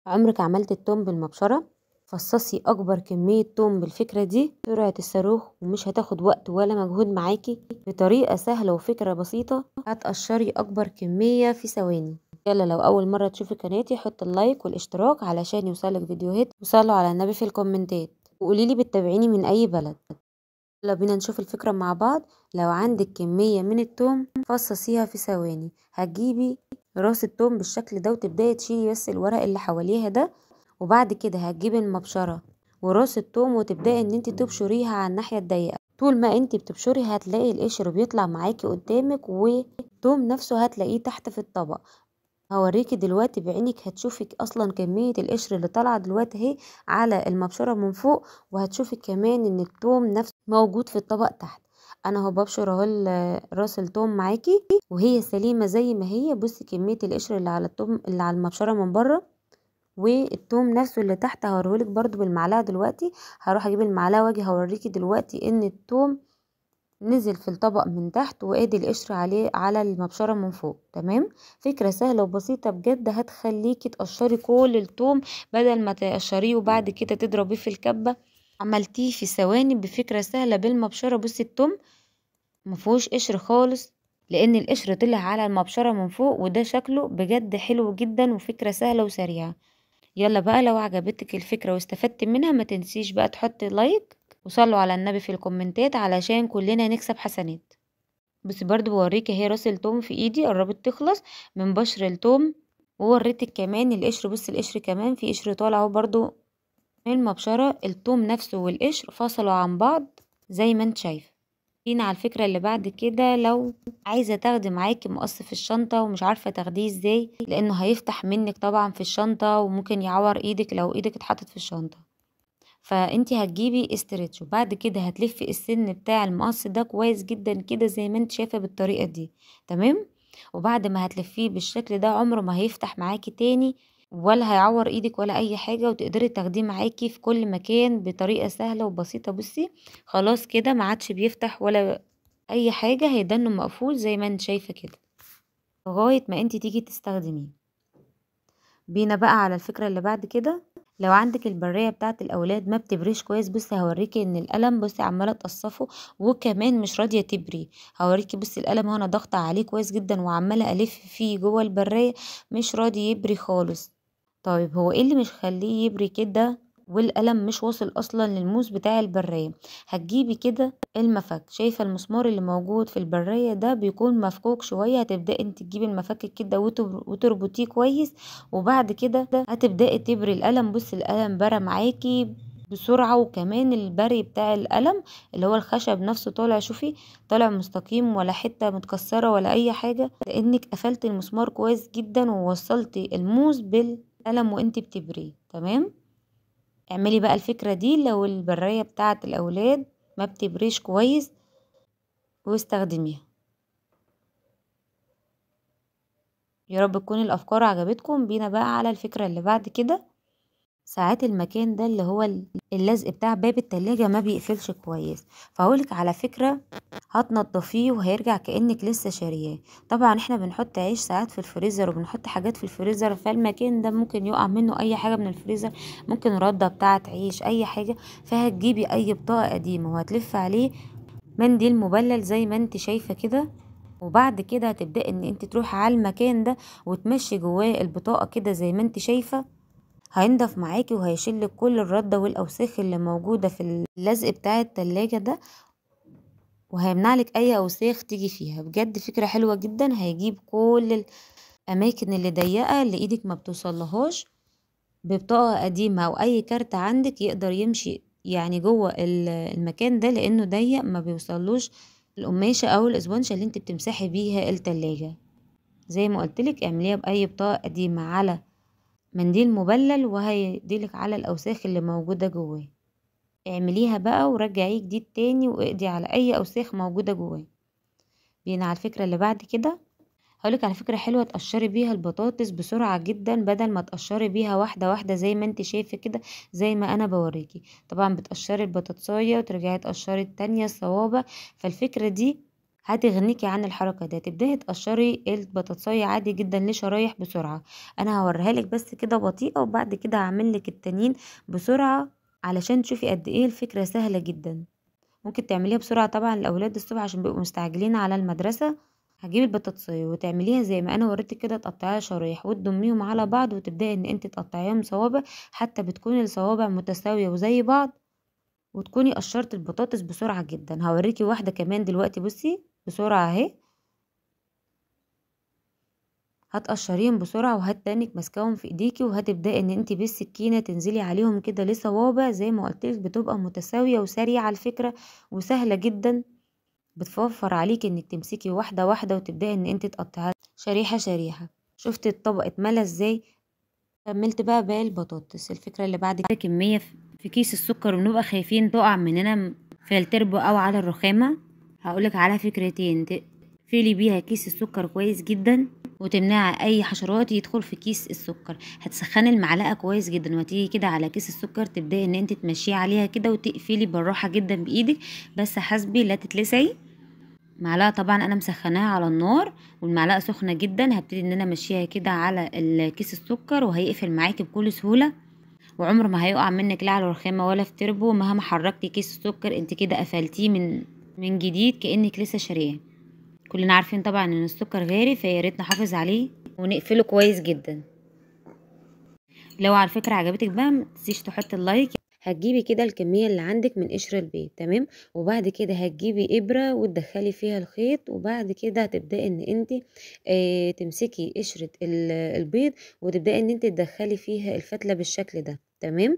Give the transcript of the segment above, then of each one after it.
عمرك عملت التوم بالمبشرة؟ فصصي اكبر كمية توم بالفكرة دي سرعة الصاروخ، ومش هتاخد وقت ولا مجهود معاكي. بطريقة سهلة وفكرة بسيطة هتقشري اكبر كمية في ثواني. يلا لو اول مرة تشوفي قناتي حط اللايك والاشتراك علشان يوصلك فيديوهات، وصلوا على النبي في الكومنتات وقوليلي بتتابعيني من اي بلد. يلا بينا نشوف الفكرة مع بعض. لو عندك كمية من التوم فصصيها في ثواني. هتجيبي راس التوم بالشكل ده وتبدأي تشيلي بس الورق اللي حواليها ده، وبعد كده هتجيبي المبشرة وراس التوم وتبدأي ان انت تبشريها على الناحية الضيقة. طول ما انت بتبشري هتلاقي القشر بيطلع معاكي قدامك، والتوم نفسه هتلاقيه تحت في الطبق. هوريكي دلوقتي بعينك، هتشوفي اصلا كمية القشر اللي طالعة دلوقتي اهي على المبشرة من فوق، وهتشوفي كمان ان التوم نفسه موجود في الطبق تحت. انا اهو ببشر اهو راس التوم معاكي وهي سليمة زي ما هي. بصي كمية القشر اللي على التوم اللي على المبشرة من بره، والثوم نفسه اللي تحت هوريهولك برضو بالمعلقه دلوقتي. هروح اجيب المعلقه واجي هوريكي دلوقتي ان الثوم نزل في الطبق من تحت، وادي القشر عليه على المبشره من فوق. تمام، فكره سهله وبسيطه بجد هتخليكي تقشري كل الثوم بدل ما تقشريه وبعد كده تضربيه في الكبه. عملتيه في ثواني بفكره سهله بالمبشره. بصي الثوم مفيهوش قشر خالص، لان القشر طلع على المبشره من فوق، وده شكله بجد حلو جدا وفكره سهله وسريعه. يلا بقى لو عجبتك الفكرة واستفدت منها ما تنسيش بقى تحطي لايك وصلوا على النبي في الكومنتات علشان كلنا نكسب حسنات. بس برضو بوريكي اهي راس التوم في ايدي قربت تخلص من بشر التوم، ووريتك كمان القشر. بص القشر كمان في قشر طالع اهو برضو من المبشرة. التوم نفسه والقشر فصلوا عن بعض زي ما انت شايفه. جينا على الفكرة اللي بعد كده. لو عايزة تاخدي معاكي مقص في الشنطة ومش عارفة تاخديه ازاي، لانه هيفتح منك طبعا في الشنطة وممكن يعور ايدك لو ايدك اتحطت في الشنطة، فانتي هتجيبي استرتش وبعد كده هتلفي السن بتاع المقص ده كويس جدا كده زي ما انت شايفة بالطريقة دي. تمام، وبعد ما هتلفيه بالشكل ده عمره ما هيفتح معاكي تاني ولا هيعور ايدك ولا اي حاجة، وتقدري تاخديه معاكي في كل مكان بطريقة سهلة وبسيطة. بصي خلاص كده ما عادش بيفتح ولا اي حاجة، هيدنه مقفول زي ما انت شايفة كده لغاية ما انت تيجي تستخدميه. بينا بقى على الفكرة اللي بعد كده. لو عندك البرية بتاعت الاولاد ما بتبريش كويس، بصي هوريكي ان القلم بصي عمالة تقصفه وكمان مش راضية تبري. هوريكي بصي القلم هنا ضغطة عليه كويس جدا وعمالة الف فيه جوه البرية مش راضي يبري خالص. طيب هو ايه اللي مش خليه يبري كده والقلم مش واصل اصلا للموس بتاع البراية؟ هتجيبي كده المفك، شايفة المسمار اللي موجود في البراية ده بيكون مفكوك شوية، هتبدأي انت تجيبي المفك كده وتربطيه كويس، وبعد كده هتبدأي تبري القلم. بصي القلم برى معاكي بسرعة، وكمان البري بتاع القلم اللي هو الخشب نفسه طالع، شوفي طالع مستقيم ولا حتة متكسرة ولا اي حاجة، لانك قفلت المسمار كويس جدا ووصلتي الموس بالقلم وانت بتبريه. تمام، اعملي بقى الفكرة دي لو البراية بتاعت الاولاد ما بتبريش كويس واستخدميها. يا رب تكون الافكار عجبتكم. بينا بقى على الفكرة اللي بعد كده. ساعات المكان ده اللي هو اللزق بتاع باب التلاجة ما بيقفلش كويس، فهقولك على فكرة هتنضفيه وهيرجع كأنك لسه شارياه. طبعا احنا بنحط عيش ساعات في الفريزر وبنحط حاجات في الفريزر، فالمكان ده ممكن يقع منه اي حاجة من الفريزر، ممكن ردة بتاعت عيش اي حاجة. فهتجيبي اي بطاقة قديمة وهتلف عليه منديل مبلل زي ما انت شايفة كده، وبعد كده هتبدأي ان انت تروحي على المكان ده وتمشي جواه البطاقة كده زي ما انت شايفة. هينضف معاكي وهيشيلك كل الردة والاوساخ اللي موجودة في اللزق بتاع التلاجة ده، وهيمنعلك اي اوساخ تيجي فيها. بجد فكرة حلوة جدا، هيجيب كل الاماكن اللي ضيقة اللي ايدك ما بتوصلهاش. ببطاقة قديمة او اي كارت عندك يقدر يمشي يعني جوه المكان ده، لانه ضيق ما بيوصلوش القماشة او الاسبونشة اللي انت بتمسحي بيها التلاجة. زي ما قلتلك اعمليها باي بطاقة قديمة على منديل مبلل وهيديلك على الاوساخ اللي موجودة جواه. اعمليها بقى ورجعيه جديد تاني واقضي على اي اوساخ موجودة جواه. بينا على الفكرة اللي بعد كده. هقولك على فكرة حلوة تقشري بيها البطاطس بسرعة جدا بدل ما تقشري بيها واحدة واحدة زي ما انت شايفة كده زي ما انا بوريكي. طبعا بتقشري البطاطساية وترجعي تقشري التانية الصوابع، فالفكرة دي هتغنيكي عن الحركة دي. هتبدأي تقشري البطاطساية عادي جدا لشرايح بسرعة. انا هوريها لك بس كده بطيئة، وبعد كده هعمل لك التانيين بسرعة علشان تشوفي قد ايه الفكرة سهلة جدا. ممكن تعمليها بسرعة طبعا الاولاد الصبح عشان بيبقوا مستعجلين على المدرسة. هتجيبي البطاطساية وتعمليها زي ما انا وريتك كده، تقطعيها شرايح وتضميهم على بعض، وتبدأي ان انت تقطعيهم صوابع حتى بتكون الصوابع متساوية وزي بعض، وتكوني قشرت البطاطس بسرعة جدا. هوريكي واحدة كمان دلوقتي، بصي بسرعة اهي. هتقشريهم بسرعة وهتانك ماسكاهم في ايديكي، وهتبدأي ان انت بالسكينة تنزلي عليهم كده لصوابع زي ما قلتلك، بتبقى متساوية وسريعة الفكرة وسهلة جدا. بتوفر عليكي انك تمسكي واحدة واحدة وتبدأي ان انت تقطعيها شريحة شريحة. شفتي الطبق اتملى ازاي؟ كملت بقى باقي البطاطس. الفكرة اللي بعد كده كمية في كيس السكر، وبنبقى خايفين تقع مننا في التربو او على الرخامة. هقولك على فكرتين تقفلي بيها كيس السكر كويس جدا، وتمنعي اي حشرات يدخل في كيس السكر. هتسخني المعلقة كويس جدا، وتيجي كده على كيس السكر تبدأي ان انت تمشيه عليها كده، وتقفلي بالراحة جدا بايدك، بس حسبي لا تتلسعي. معلقة طبعا انا مسخناها على النار، والمعلقة سخنة جدا. هبتدي ان انا امشيها كده على كيس السكر، وهيقفل معاكي بكل سهولة، وعمر ما هيقع منك لا على الرخامة ولا في تربو. مهما حركتي كيس السكر انت كده قفلتيه من جديد كأنك لسه شارياه. كلنا عارفين طبعا ان السكر غالي، فياريت نحافظ عليه ونقفله كويس جدا. لو على فكرة عجبتك بقى متنسيش تحطي اللايك. هتجيبي كده الكمية اللي عندك من قشر البيض، تمام، وبعد كده هتجيبي ابرة وتدخلي فيها الخيط، وبعد كده هتبدأي ان انت تمسكي قشرة البيض، وتبدأي ان انت تدخلي فيها الفتلة بالشكل ده، تمام.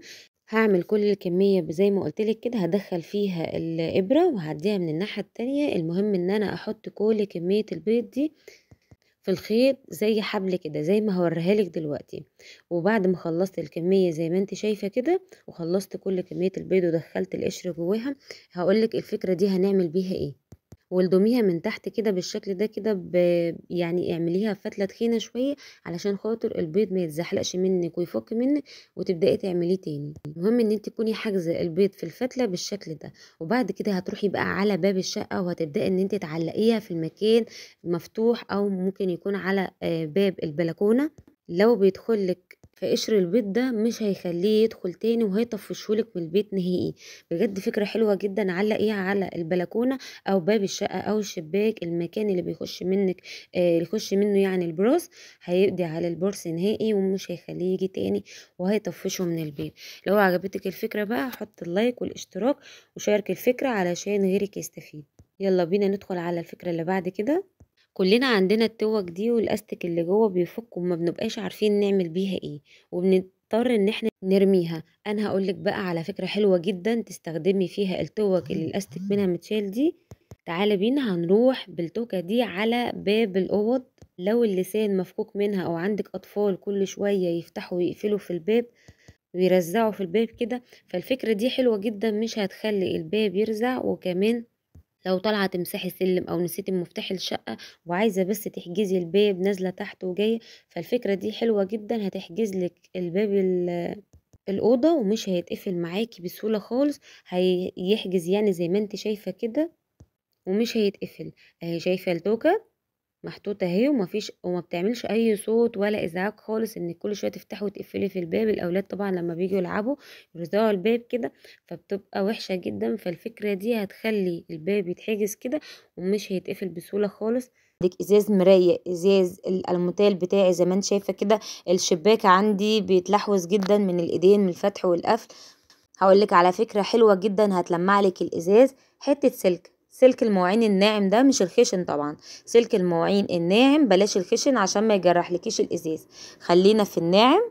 هعمل كل الكمية زي ما قلتلك كده، هدخل فيها الابرة وهعديها من الناحية التانية. المهم ان انا احط كل كمية البيض دي في الخيط زي حبل كده زي ما هوريها لك دلوقتي. وبعد ما خلصت الكميه زي ما انت شايفه كده، وخلصت كل كميه البيض ودخلت القشر جواها، هقول لك الفكره دي هنعمل بيها ايه. والضميها من تحت كده بالشكل ده كده يعني اعمليها فتله تخينه شويه علشان خاطر البيض ما يتزحلقش منك ويفك منك، وتبداي تعمليه تاني. المهم ان انت تكوني حاجزه البيض في الفتله بالشكل ده، وبعد كده هتروحي بقى على باب الشقه، وهتبداي ان انت تعلقيها في المكان مفتوح، او ممكن يكون على باب البلكونه. لو بيدخلك في قشر البيض ده مش هيخليه يدخل تاني، وهيطفشهولك من البيت نهائي. بجد فكره حلوه جدا. علقيها على البلكونه او باب الشقه او الشباك، المكان اللي بيخش منك يخش منه يعني البراس، هيقضي على البرص نهائي ومش هيخليه يجي تاني، وهيطفشه من البيت. لو عجبتك الفكره بقى حط اللايك والاشتراك وشارك الفكره علشان غيرك يستفيد. يلا بينا ندخل على الفكره اللي بعد كده. كلنا عندنا التوك دي والاستك اللي جوه بيفك، وما بنبقاش عارفين نعمل بيها ايه، وبنضطر ان احنا نرميها. انا هقولك بقى على فكرة حلوة جدا تستخدمي فيها التوك اللي الاستك منها متشال دي. تعالى بينا هنروح بالتوكة دي على باب الاوض. لو اللسان مفكوك منها، او عندك اطفال كل شوية يفتحوا ويقفلوا في الباب ويرزعوا في الباب كده، فالفكرة دي حلوة جدا، مش هتخلي الباب يرزع. وكمان لو طالعه تمسحي سلم او نسيتي مفتاح الشقه وعايزه بس تحجزي الباب نازله تحت وجايه، فالفكره دي حلوه جدا. هتحجز لك الباب الاوضه ومش هيتقفل معاكي بسهوله خالص. هيحجز يعني زي ما انت شايفه كده، ومش هيتقفل. اهي شايفه التوكه محطوطة اهي، وما بتعملش اي صوت ولا ازعاج خالص، انك كل شوية تفتحي وتقفلي في الباب. الاولاد طبعا لما بيجوا يلعبوا يرزعوا الباب كده، فبتبقى وحشة جدا. فالفكرة دي هتخلي الباب يتحجز كده ومش هيتقفل بسهولة خالص. عندك ازاز مراية، ازاز الالموتال بتاعي زي ما انت شايفة كده. الشباك عندي بيتلحوز جدا من الايدين من الفتح والقفل. هقولك على فكرة حلوة جدا هتلمع لك الازاز. حتة سلك المواعين الناعم ده، مش الخشن طبعا، سلك المواعين الناعم، بلاش الخشن عشان ما يجرحلكيش الازاز، خلينا في الناعم.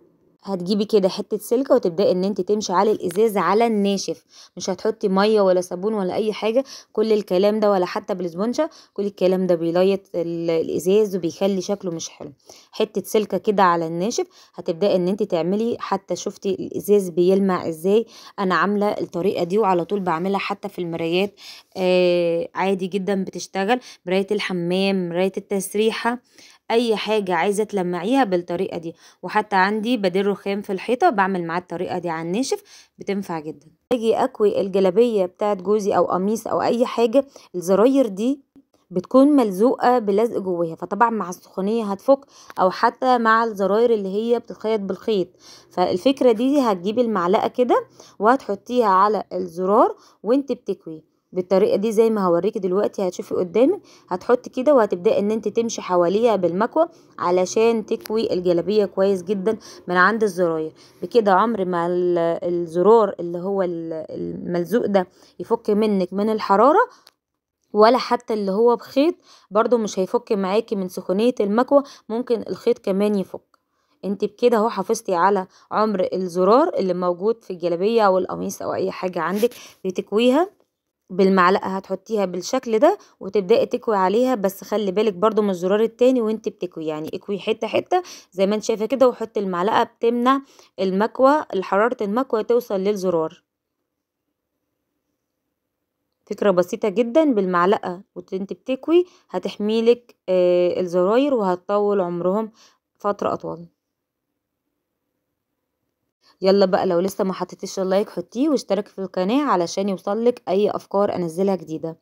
هتجيبي كده حته سلكه وتبداي ان انت تمشي على الازاز على الناشف، مش هتحطي ميه ولا صابون ولا اي حاجه. كل الكلام ده ولا حتى بالاسبونشه، كل الكلام ده بيليط الازاز وبيخلي شكله مش حلو. حته سلكه كده على الناشف هتبداي ان انت تعملي. حتى شفتي الازاز بيلمع ازاي؟ انا عامله الطريقه دي وعلى طول بعملها حتى في المرايات. عادي جدا بتشتغل، مرايه الحمام، مرايه التسريحه، اي حاجه عايزه تلمعيها بالطريقه دي. وحتى عندي بديل رخام في الحيطه بعمل معاه الطريقه دي على الناشف، بتنفع جدا. اجي اكوي الجلابيه بتاعت جوزي او قميص او اي حاجه، الزراير دي بتكون ملزوقة بلزق جواها، فطبعا مع السخونية هتفك، او حتى مع الزراير اللي هي بتتخيط بالخيط. فالفكرة دي هتجيبي المعلقة كده وهتحطيها على الزرار وانت بتكوي بالطريقة دي زي ما هوريكي دلوقتي. هتشوفي قدامك هتحطي كده وهتبدأي ان انت تمشي حواليها بالمكوى علشان تكوي الجلابية كويس جدا من عند الزراير. بكده عمر ما الزرار اللي هو الملزوق ده يفك منك من الحرارة، ولا حتى اللي هو بخيط برضو مش هيفك معاكي من سخونية المكوى، ممكن الخيط كمان يفك. انت بكده اهو حافظتي على عمر الزرار اللي موجود في الجلابية او القميص او اي حاجة عندك بتكويها. بالمعلقة هتحطيها بالشكل ده وتبدأي تكوي عليها، بس خلي بالك برضو من الزرار التاني وانت بتكوي، يعني اكوي حتة حتة زي ما انت شايفة كده، وحطي المعلقة بتمنع المكوى، حرارة المكوى توصل للزرار. فكرة بسيطة جدا، بالمعلقة وانت بتكوي هتحميلك الزراير وهتطول عمرهم فترة أطول. يلا بقى لو لسه ما حطيتيش اللايك حطيه، واشترك في القناة علشان يوصلك أي أفكار أنزلها جديدة.